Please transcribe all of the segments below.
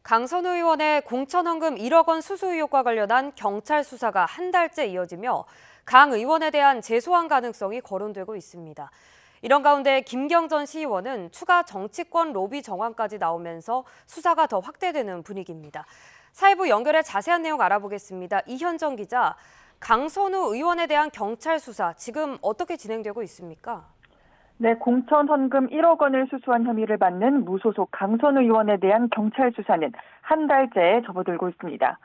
강선우 의원의 공천헌금 1억 원 수수 의혹과 관련한 경찰 수사가 한 달째 이어지며 강 의원에 대한 재소환 가능성이 거론되고 있습니다. 이런 가운데 김경전 시의원은 추가 정치권 로비 정황까지 나오면서 수사가 더 확대되는 분위기입니다. 사회부 연결해 자세한 내용 알아보겠습니다. 이현정 기자, 강선우 의원에 대한 경찰 수사 지금 어떻게 진행되고 있습니까? 네, 공천 헌금 1억 원을 수수한 혐의를 받는 무소속 강선우 의원에 대한 경찰 수사는 한 달째에 접어들고 있습니다.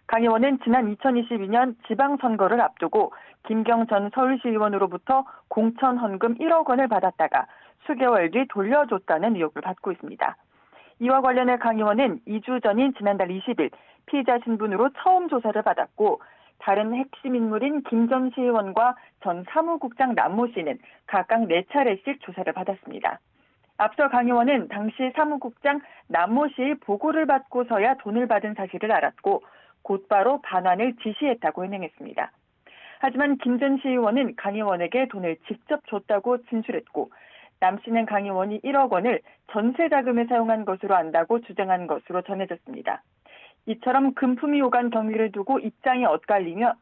강 의원은 지난 2022년 지방선거를 앞두고 김경 전 서울시 의원으로부터 공천 헌금 1억 원을 받았다가 수개월 뒤 돌려줬다는 의혹을 받고 있습니다. 이와 관련해 강 의원은 2주 전인 지난달 20일 피의자 신분으로 처음 조사를 받았고, 다른 핵심 인물인 김 전 시의원과 전 사무국장 남모 씨는 각각 4차례씩 조사를 받았습니다. 앞서 강 의원은 당시 사무국장 남모 씨의 보고를 받고서야 돈을 받은 사실을 알았고 곧바로 반환을 지시했다고 해명했습니다. 하지만 김 전 시의원은 강 의원에게 돈을 직접 줬다고 진술했고, 남 씨는 강 의원이 1억 원을 전세 자금에 사용한 것으로 안다고 주장한 것으로 전해졌습니다. 이처럼 금품이 오간 경위를 두고 입장이 엇갈리며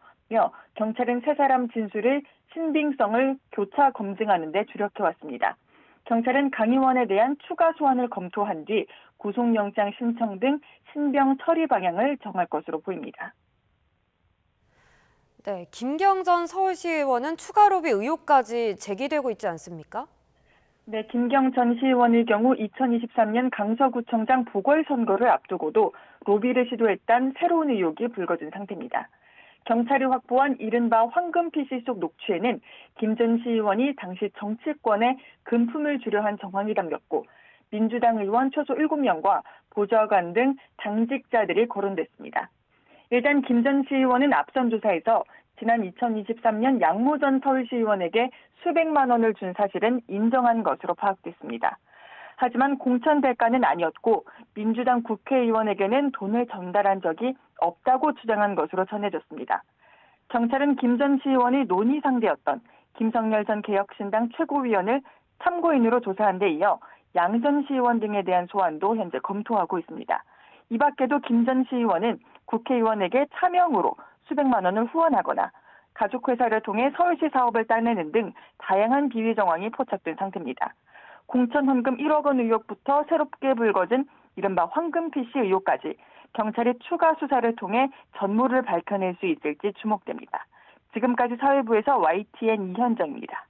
경찰은 세 사람 진술의 신빙성을 교차 검증하는 데 주력해왔습니다. 경찰은 강 의원에 대한 추가 소환을 검토한 뒤 구속영장 신청 등 신병 처리 방향을 정할 것으로 보입니다. 네, 김경전 서울시 의원은 추가 로비 의혹까지 제기되고 있지 않습니까? 네, 김경 전 시의원의 경우 2023년 강서구청장 보궐선거를 앞두고도 로비를 시도했다는 새로운 의혹이 불거진 상태입니다. 경찰이 확보한 이른바 황금 PC 속 녹취에는 김 전 시의원이 당시 정치권에 금품을 주려 한 정황이 담겼고, 민주당 의원 최소 7명과 보좌관 등 당직자들이 거론됐습니다. 일단 김 전 시의원은 앞선 조사에서 지난 2023년 양모 전 서울시의원에게 수백만 원을 준 사실은 인정한 것으로 파악됐습니다. 하지만 공천 대가는 아니었고 민주당 국회의원에게는 돈을 전달한 적이 없다고 주장한 것으로 전해졌습니다. 경찰은 김 전 시의원이 논의 상대였던 김성열 전 개혁신당 최고위원을 참고인으로 조사한 데 이어 양 전 시의원 등에 대한 소환도 현재 검토하고 있습니다. 이 밖에도 김 전 시의원은 국회의원에게 차명으로 수백만 원을 후원하거나 가족회사를 통해 서울시 사업을 따내는 등 다양한 비위 정황이 포착된 상태입니다. 공천 헌금 1억 원 의혹부터 새롭게 불거진 이른바 황금 PC 의혹까지 경찰이 추가 수사를 통해 전모를 밝혀낼 수 있을지 주목됩니다. 지금까지 사회부에서 YTN 이현정입니다.